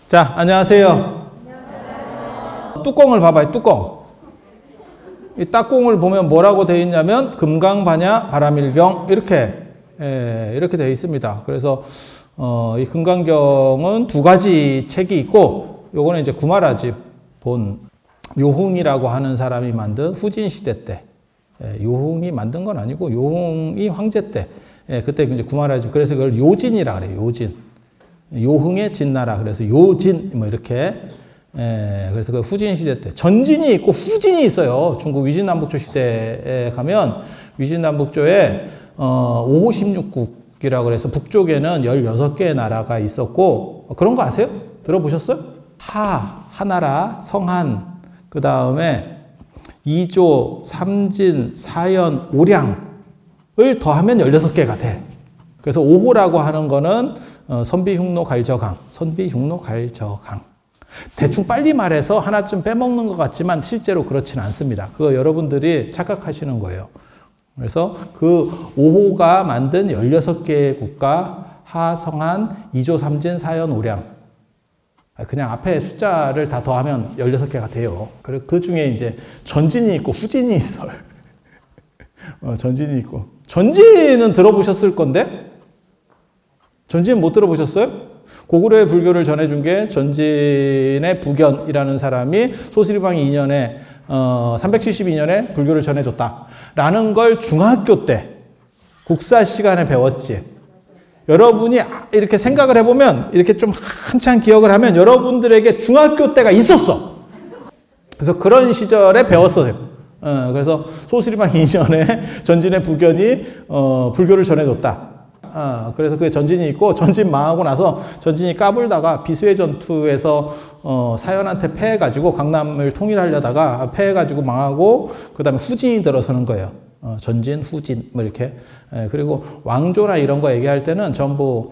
자, 안녕하세요. 뚜껑을 봐봐요, 뚜껑. 이 딱공을 보면 뭐라고 되어 있냐면 금강반야 바라밀경 이렇게 되어 있습니다. 그래서 이 금강경은 두 가지 책이 있고, 요거는 이제 구마라집 본 요흥이라고 하는 사람이 만든 후진 시대 때, 요흥이 만든 건 아니고 요흥이 황제 때, 그때 이제 구마라집, 그래서 그걸 요진이라 그래요. 요진. 요흥의 진나라. 그래서 요진 뭐 이렇게. 그래서 그 후진 시대 때 전진이 있고 후진이 있어요. 중국 위진남북조 시대에 가면 위진남북조에 5호 16국이라고 그래서 북쪽에는 16개의 나라가 있었고, 그런 거 아세요? 들어보셨어요? 하나라, 성한, 그 다음에 이조, 삼진, 사연, 오량을 더하면 16개가 돼. 그래서 5호라고 하는 거는 선비흉노 갈저강, 선비흉노 갈저강. 대충 빨리 말해서 하나쯤 빼먹는 것 같지만 실제로 그렇지는 않습니다. 그거 여러분들이 착각하시는 거예요. 그래서 그 5호가 만든 16개의 국가, 하, 성한, 이조, 삼진, 사연, 오량. 그냥 앞에 숫자를 다 더하면 16개가 돼요. 그리고 그 중에 이제 전진이 있고 후진이 있어요. 전진이 있고. 전진은 들어보셨을 건데? 전진 못 들어보셨어요? 고구려의 불교를 전해준 게 전진의 부견이라는 사람이 소수리방 2년에 372년에 불교를 전해줬다라는 걸 중학교 때 국사 시간에 배웠지. 여러분이 이렇게 생각을 해보면, 이렇게 좀 한참 기억을 하면 여러분들에게 중학교 때가 있었어. 그래서 그런 시절에 배웠어요. 그래서 소수리방 2년에 전진의 부견이 불교를 전해줬다. 그래서 그게 전진이 있고, 전진 망하고 나서 전진이 까불다가 비수의 전투에서 사연한테 패해가지고 강남을 통일하려다가 패해가지고 망하고, 그 다음에 후진이 들어서는 거예요. 전진, 후진 뭐 이렇게. 그리고 왕조나 이런 거 얘기할 때는 전부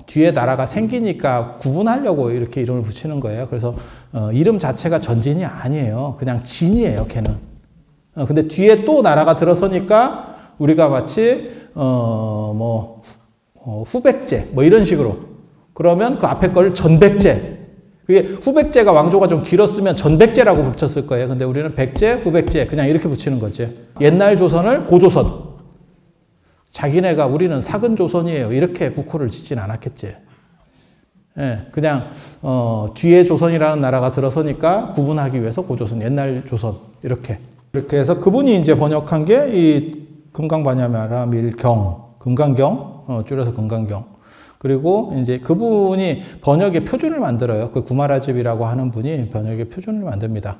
뒤에 나라가 생기니까 구분하려고 이렇게 이름을 붙이는 거예요. 그래서 이름 자체가 전진이 아니에요. 그냥 진이에요, 걔는. 근데 뒤에 또 나라가 들어서니까 우리가 마치 후백제 뭐 이런 식으로, 그러면 그 앞에 걸 전백제, 그게 후백제가 왕조가 좀 길었으면 전백제라고 붙였을 거예요. 근데 우리는 백제, 후백제 그냥 이렇게 붙이는 거지. 옛날 조선을 고조선, 자기네가 우리는 사근 조선이에요 이렇게 국호를 짓진 않았겠지. 그냥 뒤에 조선이라는 나라가 들어서니까 구분하기 위해서 고조선, 옛날 조선 이렇게 해서 그분이 이제 번역한 게 이 금강반야밀경, 금강경, 줄여서 금강경. 그리고 이제 그분이 번역의 표준을 만들어요. 그 구마라집이라고 하는 분이 번역의 표준을 만듭니다.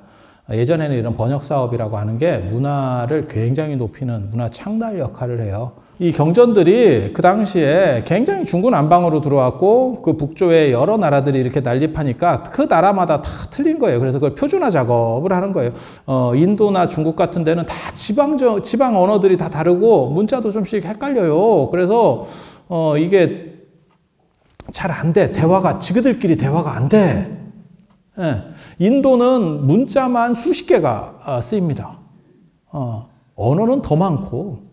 예전에는 이런 번역 사업이라고 하는 게 문화를 굉장히 높이는 문화 창달 역할을 해요. 이 경전들이 그 당시에 굉장히 중구난방으로 들어왔고, 그 북조의 여러 나라들이 이렇게 난립하니까 그 나라마다 다 틀린 거예요. 그래서 그걸 표준화 작업을 하는 거예요. 인도나 중국 같은 데는 다 지방 언어들이 다 다르고 문자도 좀씩 헷갈려요. 그래서 이게 잘 안 돼. 지그들끼리 대화가 안 돼. 인도는 문자만 수십 개가 쓰입니다. 언어는 더 많고.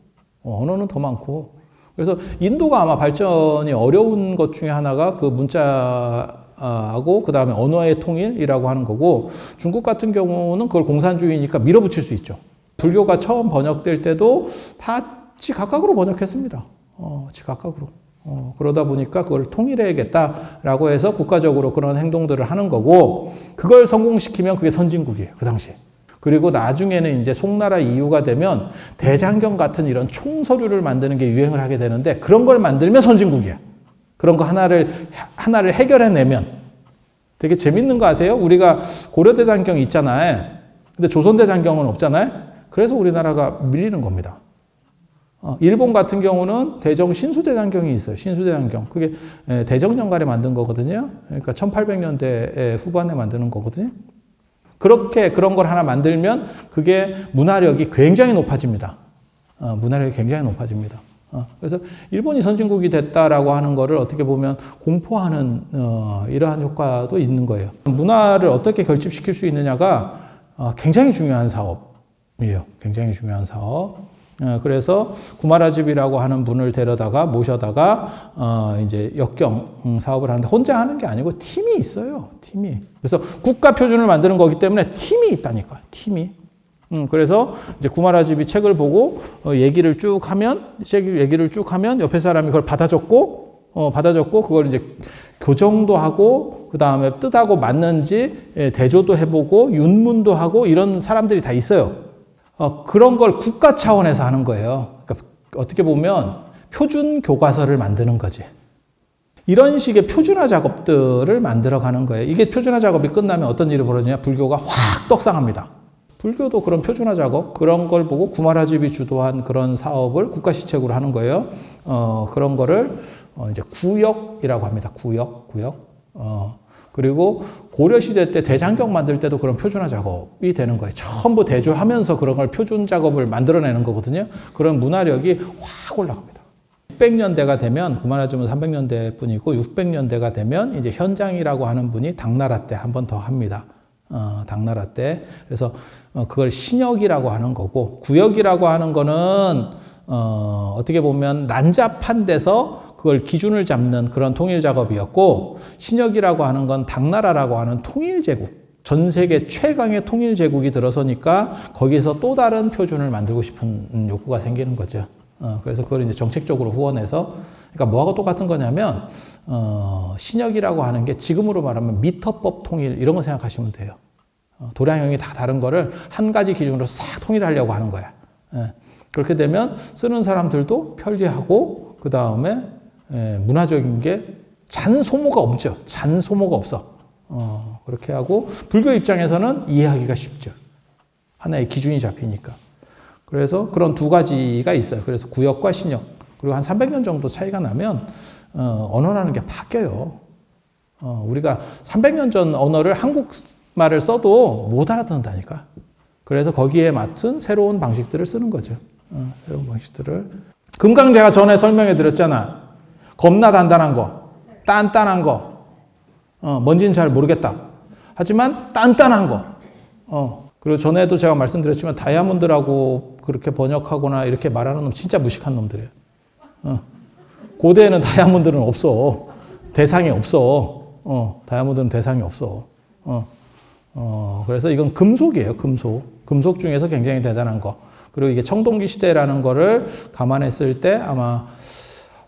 그래서 인도가 아마 발전이 어려운 것 중에 하나가 그 문자하고 그 다음에 언어의 통일이라고 하는 거고, 중국 같은 경우는 그걸 공산주의니까 밀어붙일 수 있죠. 불교가 처음 번역될 때도 다 지각각으로 번역했습니다. 지각각으로. 그러다 보니까 그걸 통일해야겠다라고 해서 국가적으로 그런 행동들을 하는 거고, 그걸 성공시키면 그게 선진국이에요, 그 당시에. 그리고 나중에는 이제 송나라 이후가 되면 대장경 같은 이런 총서류를 만드는 게 유행을 하게 되는데, 그런 걸 만들면 선진국이야. 그런 거 하나를 해결해내면. 되게 재밌는 거 아세요? 우리가 고려대장경 있잖아요. 근데 조선대장경은 없잖아요. 그래서 우리나라가 밀리는 겁니다. 일본 같은 경우는 대정 신수대장경이 있어요. 신수대장경. 그게 대정연간에 만든 거거든요. 그러니까 1800년대 후반에 만드는 거거든요. 그렇게 그런 걸 하나 만들면 그게 문화력이 굉장히 높아집니다. 문화력이 굉장히 높아집니다. 그래서 일본이 선진국이 됐다라고 하는 거를 어떻게 보면 공포하는 이러한 효과도 있는 거예요. 문화를 어떻게 결집시킬 수 있느냐가 굉장히 중요한 사업이에요. 굉장히 중요한 사업. 그래서 구마라집이라고 하는 분을 데려다가 모셔다가 이제 역경 사업을 하는데 혼자 하는 게 아니고 팀이 있어요. 팀이. 그래서 국가 표준을 만드는 거기 때문에 팀이 있다니까. 팀이. 그래서 이제 구마라집이 책을 보고 얘기를 쭉 하면 옆에 사람이 그걸 받아줬고 그걸 이제 교정도 하고 그 다음에 뜻하고 맞는지 대조도 해보고 윤문도 하고 이런 사람들이 다 있어요. 그런 걸 국가 차원에서 하는 거예요. 그러니까 어떻게 보면 표준 교과서를 만드는 거지. 이런 식의 표준화 작업들을 만들어 가는 거예요. 이게 표준화 작업이 끝나면 어떤 일이 벌어지냐? 불교가 확 떡상합니다. 불교도 그런 표준화 작업, 그런 걸 보고 구마라집이 주도한 그런 사업을 국가시책으로 하는 거예요. 그런 거를 이제 구역이라고 합니다. 구역. 그리고 고려시대 때 대장경 만들 때도 그런 표준화 작업이 되는 거예요. 전부 대조하면서 그런 걸 표준 작업을 만들어내는 거거든요. 그런 문화력이 확 올라갑니다. 600년대가 되면, 구마라집은 300년대 뿐이고, 600년대가 되면 이제 현장이라고 하는 분이 당나라 때 한 번 더 합니다. 당나라 때. 그래서 그걸 신역이라고 하는 거고, 구역이라고 하는 거는 어떻게 보면 난잡한 데서 그걸 기준을 잡는 그런 통일 작업이었고, 신역이라고 하는 건 당나라라고 하는 통일 제국, 전 세계 최강의 통일 제국이 들어서니까 거기서 또 다른 표준을 만들고 싶은 욕구가 생기는 거죠. 그래서 그걸 이제 정책적으로 후원해서, 그러니까 뭐하고 똑같은 거냐면, 신역이라고 하는 게 지금으로 말하면 미터법 통일 이런 거 생각하시면 돼요. 도량형이 다 다른 거를 한 가지 기준으로 싹 통일하려고 하는 거야. 그렇게 되면 쓰는 사람들도 편리하고, 그 다음에 문화적인 게 잔소모가 없죠. 잔소모가 없어. 그렇게 하고, 불교 입장에서는 이해하기가 쉽죠. 하나의 기준이 잡히니까. 그래서 그런 두 가지가 있어요. 그래서 구역과 신역. 그리고 한 300년 정도 차이가 나면 언어라는 게 바뀌어요. 우리가 300년 전 언어를 한국말을 써도 못 알아듣는다니까. 그래서 거기에 맞춘 새로운 방식들을 쓰는 거죠. 새로운 방식들을. 금강제가 전에 설명해 드렸잖아. 겁나 단단한 거, 단단한 거, 뭔지는 잘 모르겠다. 하지만 단단한 거. 그리고 전에도 제가 말씀드렸지만 다이아몬드라고 그렇게 번역하거나 이렇게 말하는 놈 진짜 무식한 놈들이에요. 고대에는 다이아몬드는 없어. 대상이 없어. 다이아몬드는 대상이 없어. 그래서 이건 금속이에요. 금속 중에서 굉장히 대단한 거. 그리고 이게 청동기 시대라는 거를 감안했을 때 아마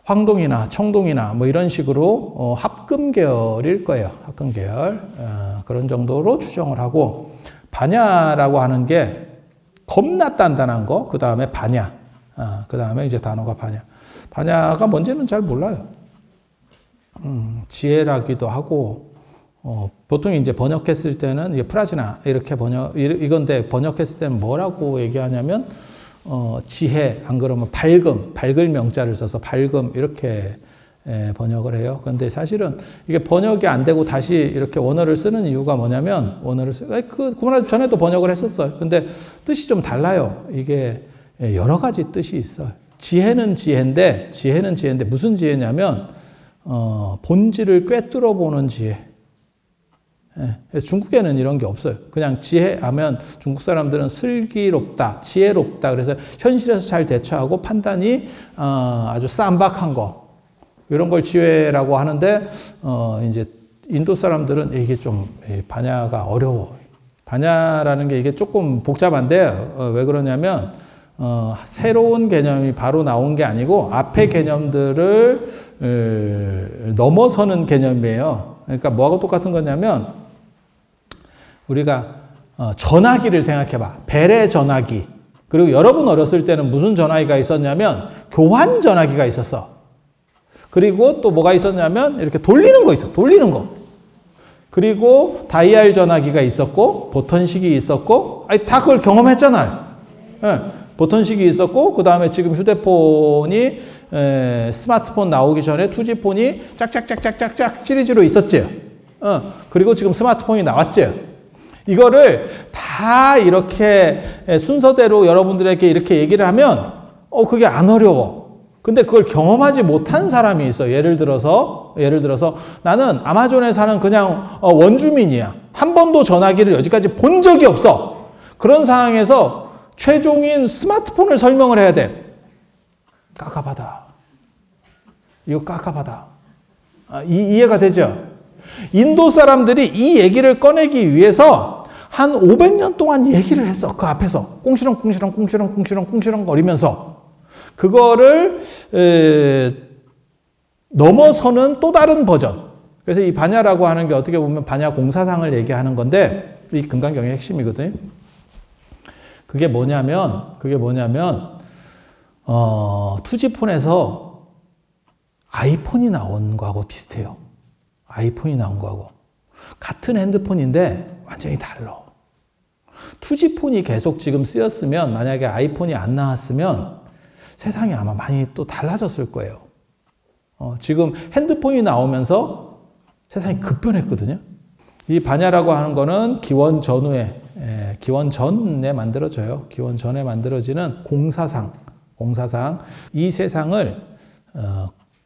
황동이나 청동이나 뭐 이런 식으로 합금계열일 거예요. 합금계열. 그런 정도로 추정을 하고, 반야라고 하는 게 겁나 단단한 거, 그 다음에 반야. 그 다음에 이제 단어가 반야. 반야가 뭔지는 잘 몰라요. 지혜라기도 하고, 보통 이제 번역했을 때는 이게 프라지나 이렇게 이건데 번역했을 때는 뭐라고 얘기하냐면, 지혜, 안 그러면 밝을 명자를 써서 밝음, 이렇게 번역을 해요. 그런데 사실은 이게 번역이 안 되고 다시 이렇게 원어를 쓰는 이유가 뭐냐면, 구마라집 전에도 번역을 했었어요. 근데 뜻이 좀 달라요. 이게 여러 가지 뜻이 있어요. 지혜는 지혜인데 무슨 지혜냐면, 본질을 꿰뚫어 보는 지혜. 그래서 중국에는 이런 게 없어요. 그냥 지혜하면 중국 사람들은 슬기롭다, 지혜롭다. 그래서 현실에서 잘 대처하고 판단이 아주 쌈박한 거, 이런 걸 지혜라고 하는데, 이제 인도 사람들은 이게 좀 반야가 어려워. 반야라는 게 이게 조금 복잡한데, 왜 그러냐면 새로운 개념이 바로 나온 게 아니고 앞의 개념들을 넘어서는 개념이에요. 그러니까 뭐하고 똑같은 거냐면, 우리가 전화기를 생각해봐. 배래 전화기. 그리고 여러분 어렸을 때는 무슨 전화기가 있었냐면 교환 전화기가 있었어. 그리고 또 뭐가 있었냐면 이렇게 돌리는 거 있어. 돌리는 거. 그리고 다이얼 전화기가 있었고 보턴식이 있었고, 다 그걸 경험했잖아요. 보턴식이 있었고, 그 다음에 지금 휴대폰이 스마트폰 나오기 전에 투지폰이 짝짝짝짝짝짝 시리즈로 있었지. 그리고 지금 스마트폰이 나왔지. 이거를 다 이렇게 순서대로 여러분들에게 이렇게 얘기를 하면 그게 안 어려워. 근데 그걸 경험하지 못한 사람이 있어. 예를 들어서 나는 아마존에 사는 그냥 원주민이야. 한 번도 전화기를 여지까지 본 적이 없어. 그런 상황에서 최종인 스마트폰을 설명을 해야 돼. 깝깝하다. 이거 깝깝하다. 이해가 되죠? 인도 사람들이 이 얘기를 꺼내기 위해서 한 500년 동안 얘기를 했어. 그 앞에서 꽁시렁 거리면서 그거를 넘어서는 또 다른 버전. 그래서 이 반야라고 하는 게 어떻게 보면 반야 공사상을 얘기하는 건데 이 금강경의 핵심이거든요. 그게 뭐냐면 투지폰에서 아이폰이 나온 거하고 비슷해요. 아이폰이 나온 거하고 같은 핸드폰인데 완전히 달라. 투지폰이 계속 지금 쓰였으면 만약에 아이폰이 안 나왔으면 세상이 아마 많이 또 달라졌을 거예요. 지금 핸드폰이 나오면서 세상이 급변했거든요. 이 반야라고 하는 거는 기원 전후에, 기원 전에 만들어져요. 기원 전에 만들어지는 공사상. 이 세상을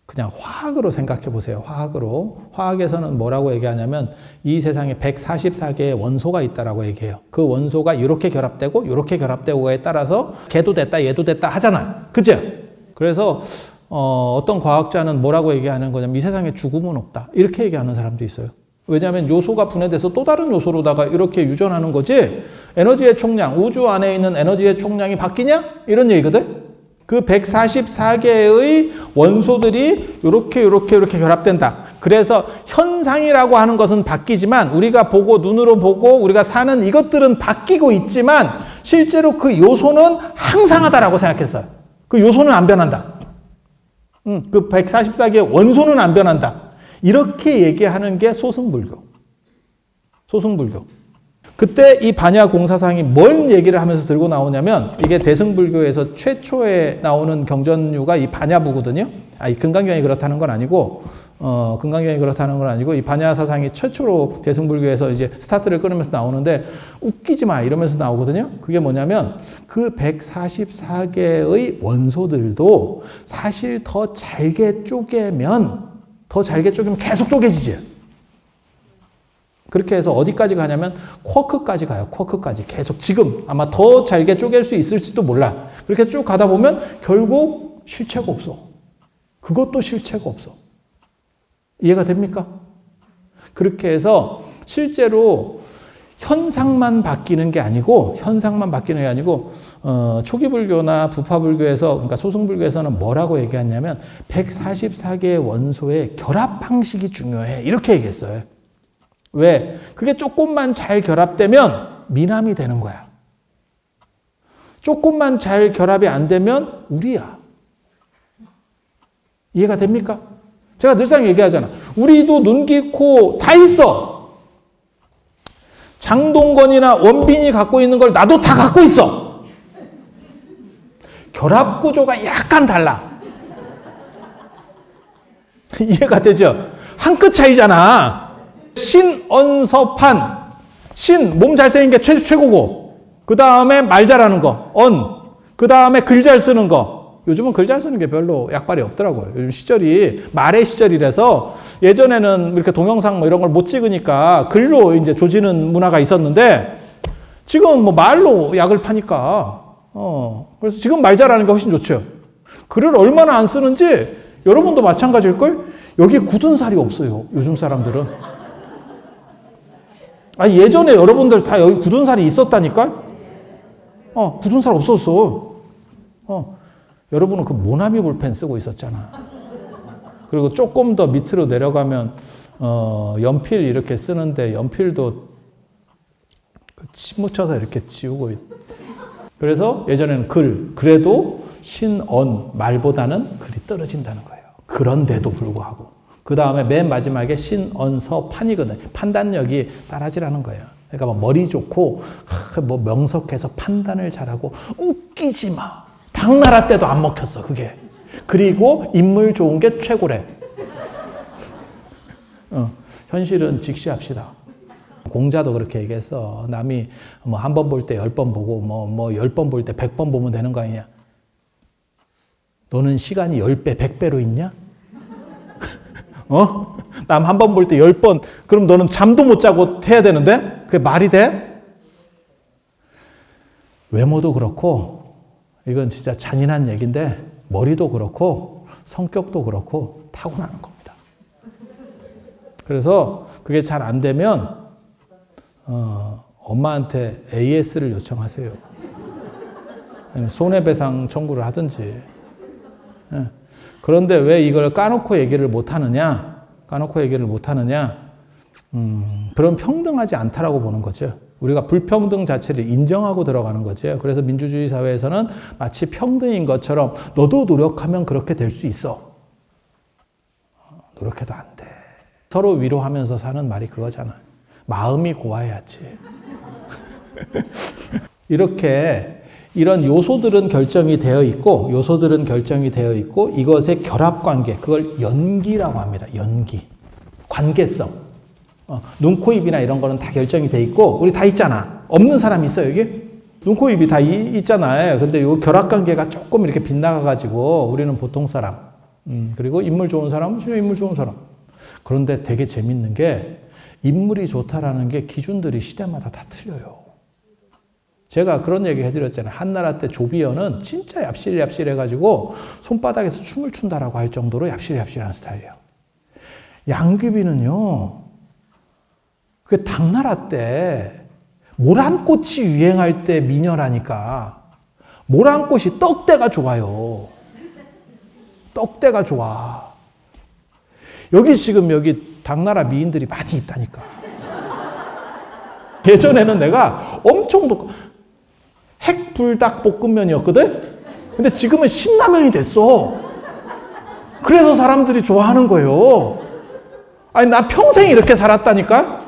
그냥 화학으로 생각해 보세요. 화학으로. 화학에서는 뭐라고 얘기하냐면 이 세상에 144개의 원소가 있다라고 얘기해요. 그 원소가 이렇게 결합되고 이렇게 결합되고에 따라서 걔도 됐다 얘도 됐다 하잖아요. 그죠? 그래서 어떤 과학자는 뭐라고 얘기하는 거냐면 이 세상에 죽음은 없다. 이렇게 얘기하는 사람도 있어요. 왜냐하면 요소가 분해돼서 또 다른 요소로다가 이렇게 유전하는 거지 에너지의 총량, 우주 안에 있는 에너지의 총량이 바뀌냐? 이런 얘기거든. 그 144개의 원소들이 이렇게 결합된다. 그래서 현상이라고 하는 것은 바뀌지만 우리가 보고 눈으로 보고 우리가 사는 이것들은 바뀌고 있지만 실제로 그 요소는 항상하다라고 생각했어요. 그 요소는 안 변한다. 그 144개의 원소는 안 변한다. 이렇게 얘기하는 게 소승불교. 그때 이 반야 공사상이 뭔 얘기를 하면서 들고 나오냐면 이게 대승불교에서 최초에 나오는 경전류가 이 반야부거든요. 이 금강경이 그렇다는 건 아니고 이 반야 사상이 최초로 대승불교에서 이제 스타트를 끊으면서 나오는데 웃기지 마 이러면서 나오거든요. 그게 뭐냐면 그 144개의 원소들도 사실 더 잘게 쪼개면 계속 쪼개지지. 그렇게 해서 어디까지 가냐면 쿼크까지 가요. 쿼크까지. 계속 지금 아마 더 잘게 쪼갤 수 있을지도 몰라. 그렇게 쭉 가다 보면 결국 실체가 없어. 그것도 실체가 없어. 이해가 됩니까? 그렇게 해서 실제로 현상만 바뀌는 게 아니고 초기 불교나 부파 불교에서 그러니까 소승불교에서는 뭐라고 얘기했냐면 144개의 원소의 결합 방식이 중요해. 이렇게 얘기했어요. 왜? 그게 조금만 잘 결합되면 미남이 되는 거야. 조금만 잘 결합이 안 되면 우리야. 이해가 됩니까? 제가 늘상 얘기하잖아. 우리도 눈, 귀, 코 다 있어. 장동건이나 원빈이 갖고 있는 걸 나도 다 갖고 있어. 결합 구조가 약간 달라. 이해가 되죠? 한 끗 차이잖아. 신언서판. 신, 몸 잘생긴 게 최고고. 그 다음에 말 잘하는 거. 그 다음에 글 잘 쓰는 거. 요즘은 글 잘 쓰는 게 별로 약발이 없더라고요. 요즘 시절이 말의 시절이라서 예전에는 이렇게 동영상 뭐 이런 걸 못 찍으니까 글로 이제 조지는 문화가 있었는데 지금 뭐 말로 약을 파니까 그래서 지금 말 잘하는 게 훨씬 좋죠. 글을 얼마나 안 쓰는지 여러분도 마찬가지일걸? 여기 굳은 살이 없어요. 요즘 사람들은. 예전에 여러분들 다 여기 굳은 살이 있었다니까? 굳은 살 없었어. 여러분은 그 모나미 볼펜 쓰고 있었잖아. 그리고 조금 더 밑으로 내려가면, 연필 이렇게 쓰는데 연필도 침 묻혀서 이렇게 지우고. 그래서 예전에는 그래도 신언, 말보다는 글이 떨어진다는 거예요. 그런데도 불구하고. 그 다음에 맨 마지막에 신언서판이거든. 판단력이 따라지라는 거예요. 그러니까 뭐 머리 좋고 뭐 명석해서 판단을 잘하고 웃기지 마. 당나라 때도 안 먹혔어 그게. 그리고 인물 좋은 게 최고래. 현실은 직시합시다. 공자도 그렇게 얘기했어. 남이 뭐 한 번 볼 때 10번 보고 뭐 10번 볼 때 100번 보면 되는 거 아니냐. 너는 시간이 10배, 100배로 있냐? 남 한 번 볼 때 10번, 그럼 너는 잠도 못 자고 해야 되는데? 그게 말이 돼? 외모도 그렇고, 이건 진짜 잔인한 얘기인데, 머리도 그렇고, 성격도 그렇고, 타고나는 겁니다. 그래서 그게 잘 안 되면, 엄마한테 AS를 요청하세요. 아니면 손해배상 청구를 하든지. 예. 그런데 왜 이걸 까놓고 얘기를 못 하느냐? 그런 평등하지 않다라고 보는 거죠. 우리가 불평등 자체를 인정하고 들어가는 거죠. 그래서 민주주의 사회에서는 마치 평등인 것처럼 너도 노력하면 그렇게 될 수 있어. 노력해도 안 돼. 서로 위로하면서 사는 말이 그거잖아. 마음이 고와야지. 이렇게 이런 요소들은 결정이 되어 있고, 이것의 결합관계, 그걸 연기라고 합니다. 연기. 관계성. 눈, 코, 입이나 이런 거는 다 결정이 돼 있고, 우리 다 있잖아. 없는 사람 있어요, 여기? 눈, 코, 입이 다 있잖아요. 근데 요 결합관계가 조금 이렇게 빗나가가지고, 우리는 보통 사람. 그리고 인물 좋은 사람은 진짜 인물 좋은 사람. 그런데 되게 재밌는 게, 인물이 좋다라는 게 기준들이 시대마다 다 틀려요. 제가 그런 얘기 해드렸잖아요. 한나라 때 조비여는 진짜 얍실얍실해가지고 손바닥에서 춤을 춘다라고 할 정도로 얍실얍실한 스타일이에요. 양귀비는요, 그 당나라 때 모란꽃이 유행할 때 미녀라니까 모란꽃이 떡대가 좋아요. 떡대가 좋아. 여기 지금 여기 당나라 미인들이 많이 있다니까. 예전에는 내가 엄청 핵불닭볶음면이었거든? 근데 지금은 신라면이 됐어. 그래서 사람들이 좋아하는 거예요. 아니, 나 평생 이렇게 살았다니까?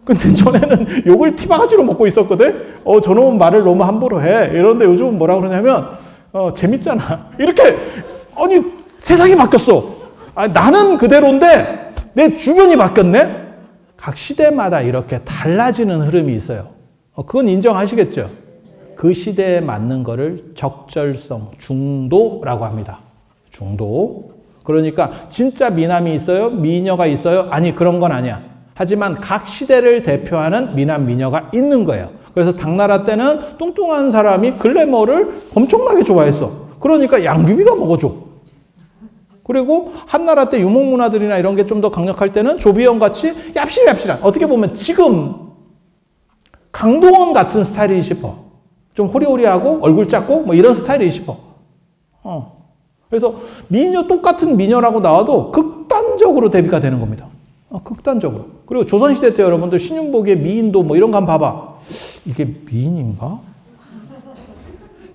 근데 전에는 욕을 티바가지로 먹고 있었거든? 저놈은 말을 너무 함부로 해. 이런데 요즘은 뭐라 그러냐면, 재밌잖아. 이렇게, 아니, 세상이 바뀌었어. 아니, 나는 그대로인데, 내 주변이 바뀌었네? 각 시대마다 이렇게 달라지는 흐름이 있어요. 그건 인정하시겠죠? 그 시대에 맞는 거를 적절성, 중도라고 합니다. 중도. 그러니까 진짜 미남이 있어요? 미녀가 있어요? 아니, 그런 건 아니야. 하지만 각 시대를 대표하는 미남, 미녀가 있는 거예요. 그래서 당나라 때는 뚱뚱한 사람이 글래머를 엄청나게 좋아했어. 그러니까 양귀비가 먹어줘. 그리고 한나라 때 유목문화들이나 이런 게 좀 더 강력할 때는 조비영 같이 얍실얍실한, 어떻게 보면 지금 강동원 같은 스타일이 싶어. 좀 호리호리하고 얼굴 작고 뭐 이런 스타일이 싶어. 그래서 미녀, 똑같은 미녀라고 나와도 극단적으로 대비가 되는 겁니다. 극단적으로. 그리고 조선시대 때 여러분들 신윤복의 미인도 뭐 이런 거 한번 봐봐. 이게 미인인가?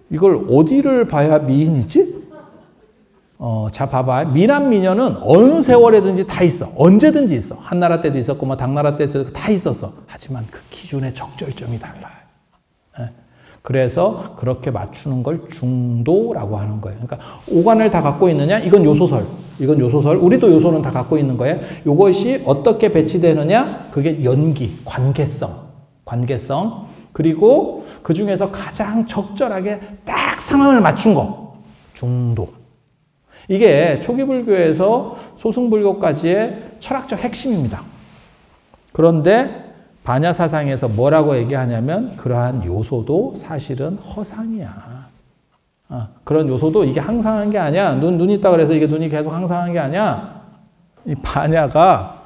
이걸 어디를 봐야 미인이지? 자, 봐봐. 미남, 미녀는 어느 세월에든지 다 있어. 언제든지 있어. 한나라 때도 있었고, 뭐 당나라 때도 다 있었어. 하지만 그 기준의 적절점이 달라요. 그래서 그렇게 맞추는 걸 중도라고 하는 거예요. 그러니까 오관을 다 갖고 있느냐? 이건 요소설. 이건 요소설. 우리도 요소는 다 갖고 있는 거예요. 이것이 어떻게 배치되느냐? 그게 연기, 관계성. 그리고 그 중에서 가장 적절하게 딱 상황을 맞춘 거. 중도. 이게 초기 불교에서 소승불교까지의 철학적 핵심입니다. 그런데 반야 사상에서 뭐라고 얘기하냐면 그러한 요소도 사실은 허상이야. 그런 요소도 이게 항상한 게 아니야. 눈 있다 그래서 이게 눈이 계속 항상한 게 아니야. 이 반야가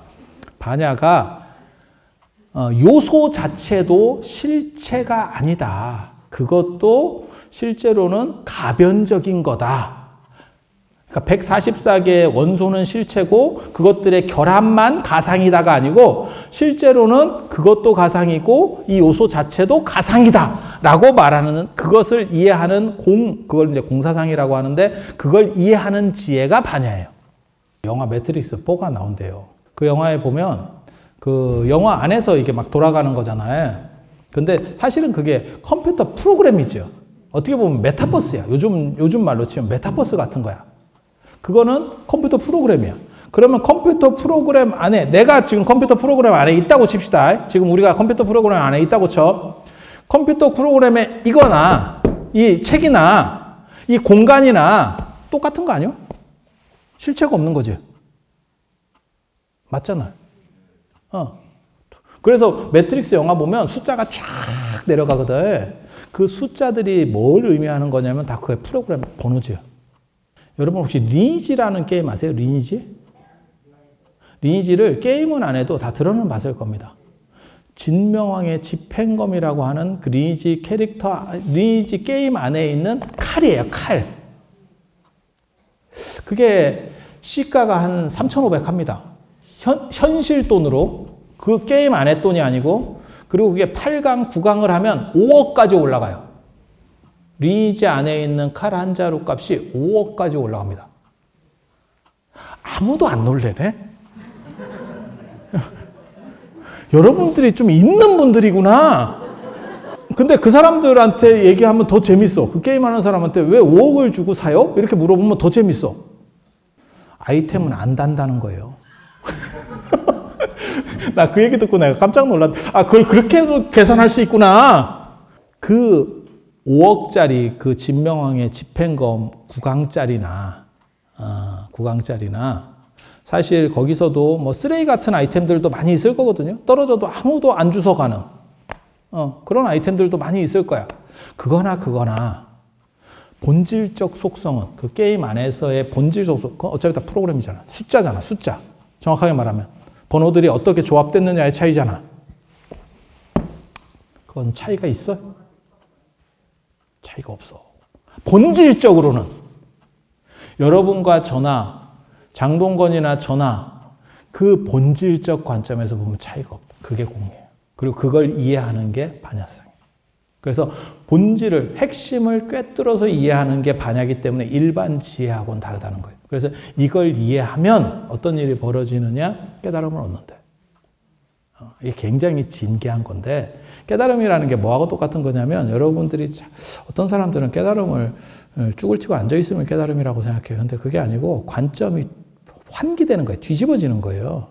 요소 자체도 실체가 아니다. 그것도 실제로는 가변적인 거다. 그러니까 144개의 원소는 실체고 그것들의 결합만 가상이다가 아니고 실제로는 그것도 가상이고 이 요소 자체도 가상이다 라고 말하는, 그것을 이해하는 그걸 이제 공사상이라고 하는데 그걸 이해하는 지혜가 반야예요. 영화 매트릭스 4가 나온대요. 그 영화에 보면 그 영화 안에서 이게 막 돌아가는 거잖아요. 근데 사실은 그게 컴퓨터 프로그램이죠. 어떻게 보면 메타버스야. 요즘 말로 치면 메타버스 같은 거야. 그거는 컴퓨터 프로그램이야. 그러면 컴퓨터 프로그램 안에, 내가 지금 컴퓨터 프로그램 안에 있다고 칩시다. 지금 우리가 컴퓨터 프로그램 안에 있다고 쳐. 컴퓨터 프로그램에 이거나 이 책이나 이 공간이나 똑같은 거 아니요? 실체가 없는 거지. 맞잖아요. 그래서 매트릭스 영화 보면 숫자가 쫙 내려가거든. 그 숫자들이 뭘 의미하는 거냐면 다 그게 프로그램 번호지요. 여러분 혹시 리니지라는 게임 아세요? 리니지? 리니지를 게임은 안 해도 다 들어는 봤을 겁니다. 진명왕의 집행검이라고 하는 그 리니지 캐릭터, 리니지 게임 안에 있는 칼이에요, 칼. 그게 시가가 한 3,500 합니다. 현실 돈으로. 그 게임 안에 돈이 아니고, 그리고 그게 8강, 9강을 하면 5억까지 올라가요. 리니지 안에 있는 칼 한 자루 값이 5억까지 올라갑니다. 아무도 안 놀래네? 여러분들이 좀 있는 분들이구나. 근데 그 사람들한테 얘기하면 더 재밌어. 그 게임하는 사람한테 왜 5억을 주고 사요? 이렇게 물어보면 더 재밌어. 아이템은 안 단다는 거예요. 나 그 얘기 듣고 내가 깜짝 놀랐는데, 아, 그걸 그렇게 해서 계산할 수 있구나. 그 5억짜리 그 진명왕의 집행검 9강짜리나, 사실 거기서도 뭐 쓰레기 같은 아이템들도 많이 있을 거거든요. 떨어져도 아무도 안 주워가는 그런 아이템들도 많이 있을 거야. 그거나 본질적 속성은 그 게임 안에서의 본질적 속성, 어차피 다 프로그램이잖아. 숫자잖아, 숫자. 정확하게 말하면 번호들이 어떻게 조합됐느냐의 차이잖아. 그건 차이가 있어? 차이가 없어. 본질적으로는 여러분과 저나 장동건이나 저나 그 본질적 관점에서 보면 차이가 없다. 그게 공이에요. 그리고 그걸 이해하는 게 반야상이에요. 그래서 본질을, 핵심을 꿰뚫어서 이해하는 게 반야이기 때문에 일반 지혜하고는 다르다는 거예요. 그래서 이걸 이해하면 어떤 일이 벌어지느냐? 깨달음을 얻는데. 이게 굉장히 진기한 건데, 깨달음이라는 게 뭐하고 똑같은 거냐면, 여러분들이 어떤 사람들은 깨달음을 쭈글 튀고 앉아있으면 깨달음이라고 생각해요. 근데 그게 아니고 관점이 환기되는 거예요. 뒤집어지는 거예요.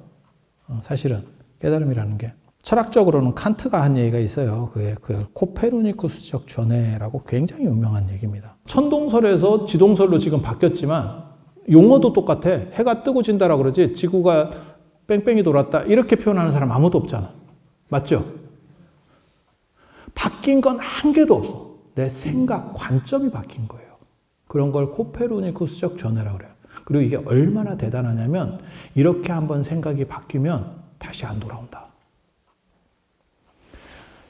사실은 깨달음이라는 게. 철학적으로는 칸트가 한 얘기가 있어요. 그 코페르니쿠스적 전해라고 굉장히 유명한 얘기입니다. 천동설에서 지동설로 지금 바뀌었지만 용어도 똑같아. 해가 뜨고 진다라고 그러지 지구가 뺑뺑이 돌았다 이렇게 표현하는 사람 아무도 없잖아. 맞죠? 바뀐 건 한 개도 없어. 내 생각, 관점이 바뀐 거예요. 그런 걸 코페르니쿠스적 전해라고 그래요. 그리고 이게 얼마나 대단하냐면 이렇게 한번 생각이 바뀌면 다시 안 돌아온다.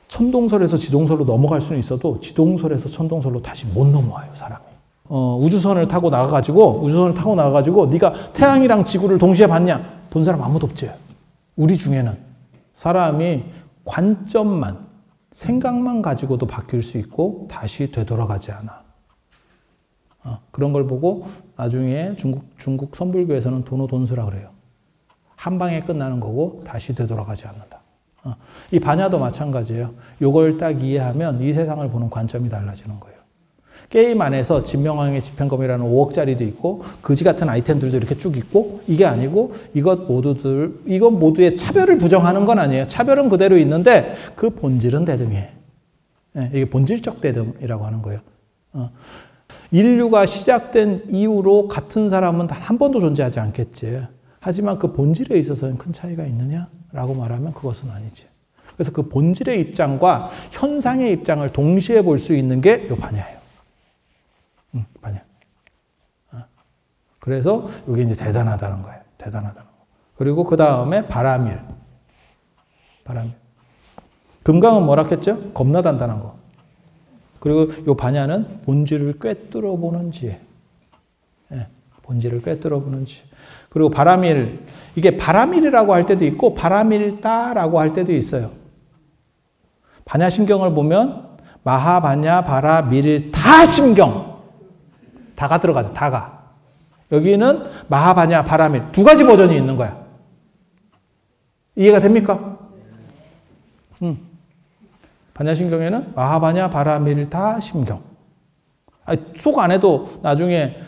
천동설에서 지동설로 넘어갈 수는 있어도 지동설에서 천동설로 다시 못 넘어와요, 사람이. 우주선을 타고 나가가지고 네가 태양이랑 지구를 동시에 봤냐? 본 사람 아무도 없지. 우리 중에는 사람이 관점만, 생각만 가지고도 바뀔 수 있고 다시 되돌아가지 않아. 그런 걸 보고 나중에 중국 선불교에서는 도노돈스라 그래요. 한 방에 끝나는 거고 다시 되돌아가지 않는다. 이 반야도 마찬가지예요. 요걸 딱 이해하면 이 세상을 보는 관점이 달라지는 거예요. 게임 안에서 진명왕의 집행검이라는 5억짜리도 있고 거지 같은 아이템들도 이렇게 쭉 있고 이게 아니고 이것 모두의 차별을 부정하는 건 아니에요. 차별은 그대로 있는데 그 본질은 대등해. 이게 본질적 대등이라고 하는 거예요. 인류가 시작된 이후로 같은 사람은 단 한 번도 존재하지 않겠지. 하지만 그 본질에 있어서는 큰 차이가 있느냐라고 말하면 그것은 아니지. 그래서 그 본질의 입장과 현상의 입장을 동시에 볼 수 있는 게 요 반야예요. 반야. 그래서 이게 이제 대단하다는 거예요. 대단하다는 거. 그리고 그 다음에 바라밀. 금강은 뭐라 했죠? 겁나 단단한 거. 그리고 요 반야는 본질을 꿰뚫어 보는 지혜. 본질을 꿰뚫어 보는 지혜. 그리고 바라밀. 이게 바라밀이라고 할 때도 있고 바라밀다라고 할 때도 있어요. 반야심경을 보면 마하반야, 바라밀다 심경. 다가 들어가죠. 다가. 여기는 마하반야, 바라밀 두 가지 버전이 있는 거야. 이해가 됩니까? 반야심경에는 마하반야, 바라밀다 심경. 속 안에도 나중에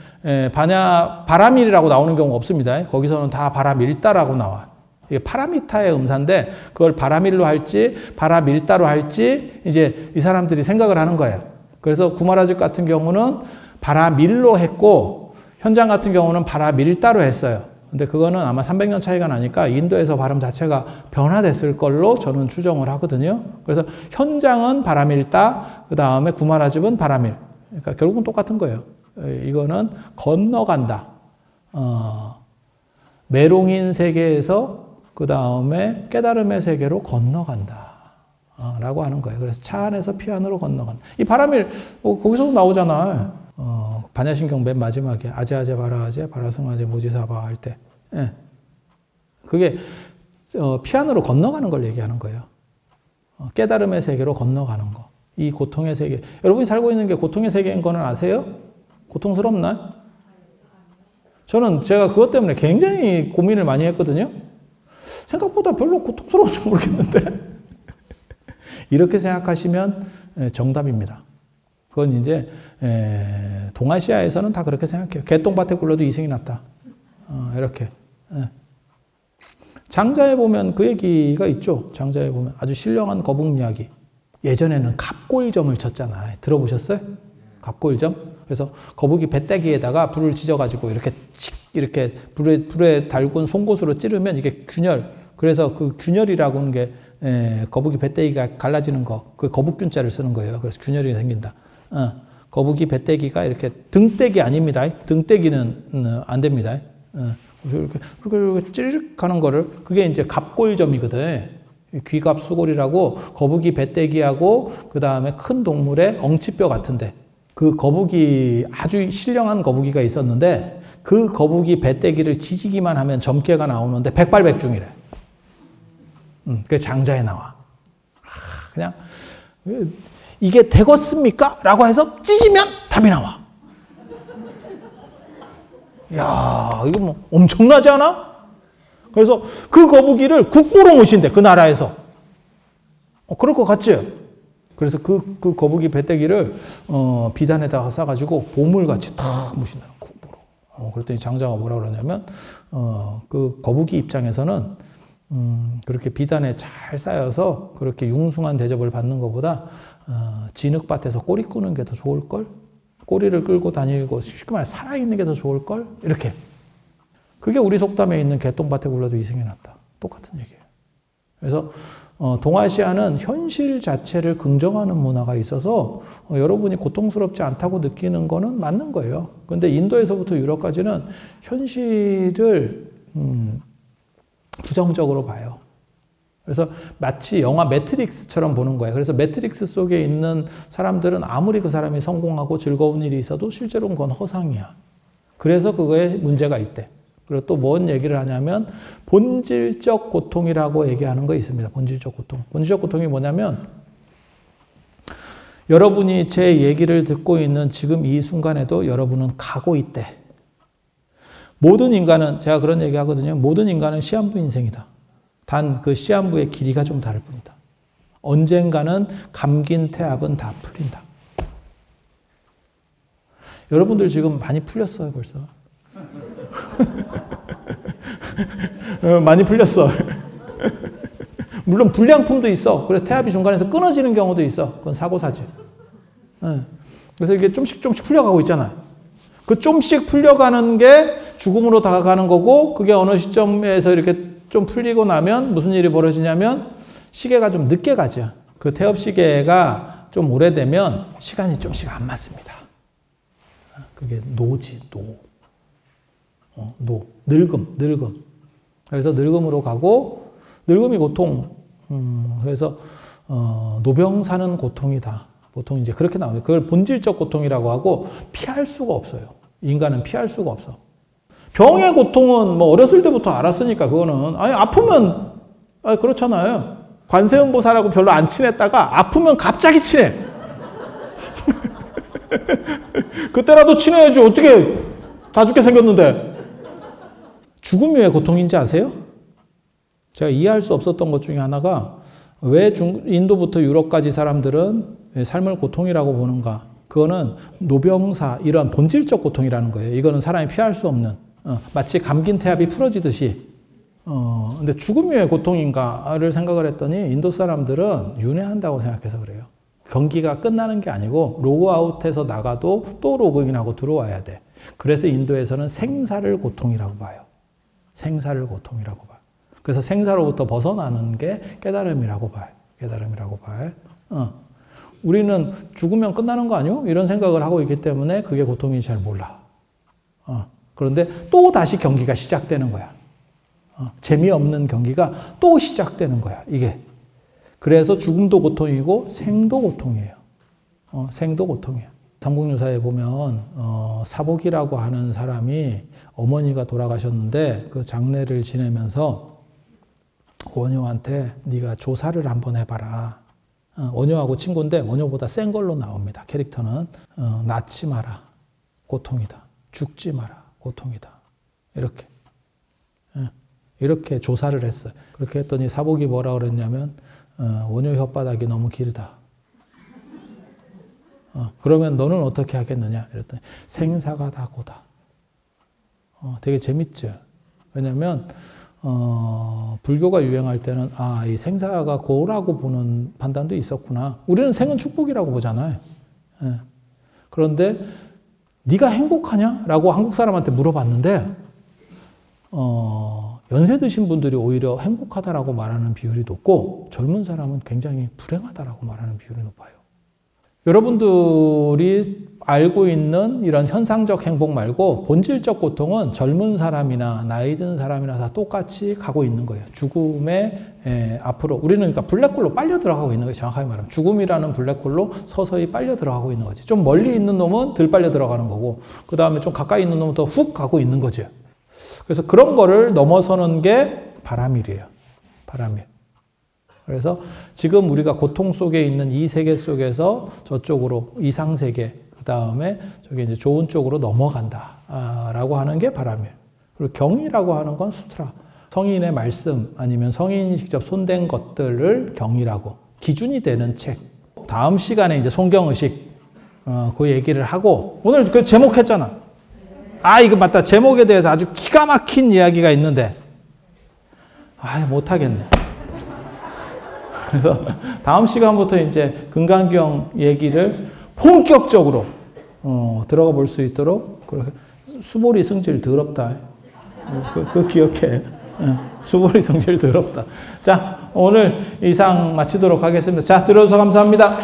바라밀이라고 나오는 경우가 없습니다. 거기서는 다 바라밀다라고 나와. 이게 파라미타의 음사인데 그걸 바라밀로 할지 바라밀다로 할지 이제 이 사람들이 생각을 하는 거예요. 그래서 구마라즈 같은 경우는 바라밀로 했고 현장 같은 경우는 바라밀다로 했어요. 근데 그거는 아마 300년 차이가 나니까 인도에서 발음 자체가 변화됐을 걸로 저는 추정을 하거든요. 그래서 현장은 바람일다, 그 다음에 구마라집은 바람일. 그러니까 결국은 똑같은 거예요. 이거는 건너간다. 메롱인 세계에서 그 다음에 깨달음의 세계로 건너간다. 라고 하는 거예요. 그래서 차 안에서 피 안으로 건너간다. 이 바람일, 거기서도 나오잖아. 반야신경 맨 마지막에 아제아제 바라아제 바라승아제 모지사바 할 때. 예. 그게 피 안으로 건너가는 걸 얘기하는 거예요. 깨달음의 세계로 건너가는 거. 이 고통의 세계. 여러분이 살고 있는 게 고통의 세계인 거는 아세요? 고통스럽나? 저는 제가 그것 때문에 굉장히 고민을 많이 했거든요. 생각보다 별로 고통스러운지 모르겠는데. 이렇게 생각하시면 정답입니다. 그건 이제 동아시아에서는 다 그렇게 생각해요. 개똥밭에 굴러도 이승이 낫다. 이렇게. 장자에 보면 그 얘기가 있죠. 장자에 보면 아주 신령한 거북 이야기. 예전에는 갑골점을 쳤잖아요. 들어보셨어요? 갑골점? 그래서 거북이 배때기에다가 불을 지져가지고 이렇게 불에 달군 송곳으로 찌르면 이게 균열. 그래서 그 균열이라고 하는 게 거북이 배때기가 갈라지는 거. 그 거북균자를 쓰는 거예요. 그래서 균열이 생긴다. 거북이 배때기가 이렇게 등떼기 아닙니다. 등떼기는 안 됩니다. 이렇게 찌르륵 하는 거를, 그게 이제 갑골점이거든. 귀갑수골이라고 거북이 배때기하고 그 다음에 큰 동물의 엉치뼈 같은데, 그 거북이, 아주 신령한 거북이가 있었는데 그 거북이 배때기를 지지기만 하면 점괘가 나오는데 백발백중이래. 그게 장자에 나와. 그냥 이게 되겠습니까? 라고 해서 찢으면 답이 나와. 야, 이거 뭐 엄청나지 않아? 그래서 그 거북이를 국보로 모신대, 그 나라에서. 그럴 것 같지? 그래서 그 거북이 배때기를 비단에다가 싸가지고 보물같이 탁 모신다, 국보로. 그랬더니 장자가 뭐라 그러냐면 그 거북이 입장에서는 그렇게 비단에 잘 쌓여서 그렇게 융숭한 대접을 받는 것보다 진흙밭에서 꼬리 끄는 게 더 좋을걸? 꼬리를 끌고 다니고 쉽게 말해 살아있는 게 더 좋을걸? 이렇게. 그게 우리 속담에 있는 개똥밭에 굴러도 이승이 낫다. 똑같은 얘기예요. 그래서 동아시아는 현실 자체를 긍정하는 문화가 있어서 여러분이 고통스럽지 않다고 느끼는 거는 맞는 거예요. 그런데 인도에서부터 유럽까지는 현실을 부정적으로 봐요. 그래서 마치 영화 매트릭스처럼 보는 거예요. 그래서 매트릭스 속에 있는 사람들은 아무리 그 사람이 성공하고 즐거운 일이 있어도 실제로는 그건 허상이야. 그래서 그거에 문제가 있대. 그리고 또 뭔 얘기를 하냐면 본질적 고통이라고 얘기하는 거 있습니다. 본질적 고통. 본질적 고통이 뭐냐면 여러분이 제 얘기를 듣고 있는 지금 이 순간에도 여러분은 가고 있대. 모든 인간은, 제가 그런 얘기 하거든요. 모든 인간은 시한부 인생이다. 단 그 시한부의 길이가 좀 다를 뿐이다. 언젠가는 감긴 태압은 다 풀린다. 여러분들 지금 많이 풀렸어요, 벌써. 많이 풀렸어. 물론 불량품도 있어. 그래서 태압이 중간에서 끊어지는 경우도 있어. 그건 사고사지. 그래서 이게 좀씩 풀려가고 있잖아요. 그 좀씩 풀려가는 게 죽음으로 다가가는 거고, 그게 어느 시점에서 이렇게 좀 풀리고 나면 무슨 일이 벌어지냐면 시계가 좀 늦게 가죠. 그 태엽 시계가 좀 오래되면 시간이 좀씩 안 맞습니다. 그게 노지, 늙음. 그래서 늙음으로 가고, 늙음이 고통. 그래서 노병 사는 고통이다. 보통 이제 그렇게 나오죠. 그걸 본질적 고통이라고 하고 피할 수가 없어요. 인간은 피할 수가 없어. 병의 고통은 뭐 어렸을 때부터 알았으니까 그거는 아프면 그렇잖아요. 관세음보살하고 별로 안 친했다가 아프면 갑자기 친해. 그때라도 친해야지. 어떻게 다 죽게 생겼는데. 죽음이 왜 고통인지 아세요? 제가 이해할 수 없었던 것 중에 하나가 왜 인도부터 유럽까지 사람들은 삶을 고통이라고 보는가. 그거는 노병사, 이런 본질적 고통이라는 거예요. 이거는 사람이 피할 수 없는, 마치 감긴 태압이 풀어지듯이. 근데 죽음이 왜 고통인가를 생각을 했더니 인도 사람들은 윤회한다고 생각해서 그래요. 경기가 끝나는 게 아니고 로그아웃해서 나가도 또 로그인하고 들어와야 돼. 그래서 인도에서는 생사를 고통이라고 봐요. 생사를 고통이라고 봐요. 그래서 생사로부터 벗어나는 게 깨달음이라고 봐요. 깨달음이라고 봐요. 우리는 죽으면 끝나는 거 아니요? 이런 생각을 하고 있기 때문에 그게 고통인지 잘 몰라. 그런데 또 다시 경기가 시작되는 거야. 재미없는 경기가 또 시작되는 거야, 이게. 그래서 죽음도 고통이고 생도 고통이에요. 생도 고통이에요. 삼국유사에 보면 사복이라고 하는 사람이 어머니가 돌아가셨는데 그 장례를 지내면서 원효한테 네가 조사를 한번 해봐라. 원효하고 친구인데 원효보다 센 걸로 나옵니다. 캐릭터는 낳지 마라. 고통이다. 죽지 마라. 고통이다. 이렇게 조사를 했어요. 그렇게 했더니 사복이 뭐라 그랬냐면 원효 혓바닥이 너무 길다. 그러면 너는 어떻게 하겠느냐? 이랬더니 생사가 다 고다. 되게 재밌죠. 왜냐하면 불교가 유행할 때는 이 생사가 고라고 보는 판단도 있었구나. 우리는 생은 축복이라고 보잖아요. 그런데 네가 행복하냐? 라고 한국 사람한테 물어봤는데 연세 드신 분들이 오히려 행복하다라고 말하는 비율이 높고 젊은 사람은 굉장히 불행하다라고 말하는 비율이 높아요. 여러분들이 알고 있는 이런 현상적 행복 말고 본질적 고통은 젊은 사람이나 나이 든 사람이나 다 똑같이 가고 있는 거예요. 죽음의 앞으로 우리는 그러니까 블랙홀로 빨려 들어가고 있는 거예요. 정확하게 말하면 죽음이라는 블랙홀로 서서히 빨려 들어가고 있는 거지. 좀 멀리 있는 놈은 덜 빨려 들어가는 거고 그 다음에 좀 가까이 있는 놈은 더 훅 가고 있는 거죠. 그래서 그런 거를 넘어서는 게 바람일이에요. 바람일. 그래서 지금 우리가 고통 속에 있는 이 세계 속에서 저쪽으로 이상세계, 그 다음에 저기 이제 좋은 쪽으로 넘어간다. 라고 하는 게 바람일. 그리고 경이라고 하는 건 수트라. 성인의 말씀 아니면 성인이 직접 손댄 것들을 경이라고 기준이 되는 책. 다음 시간에 이제 송경의식 그 얘기를 하고 오늘 그 제목 했잖아. 이거 맞다. 제목에 대해서 아주 기가 막힌 이야기가 있는데 못하겠네. 그래서 다음 시간부터 이제 금강경 얘기를 본격적으로 들어가 볼 수 있도록 수보리 성질 더럽다. 그 기억해. 수보리 성질 더럽다. 자, 오늘 이상 마치도록 하겠습니다. 자, 들어줘서 감사합니다.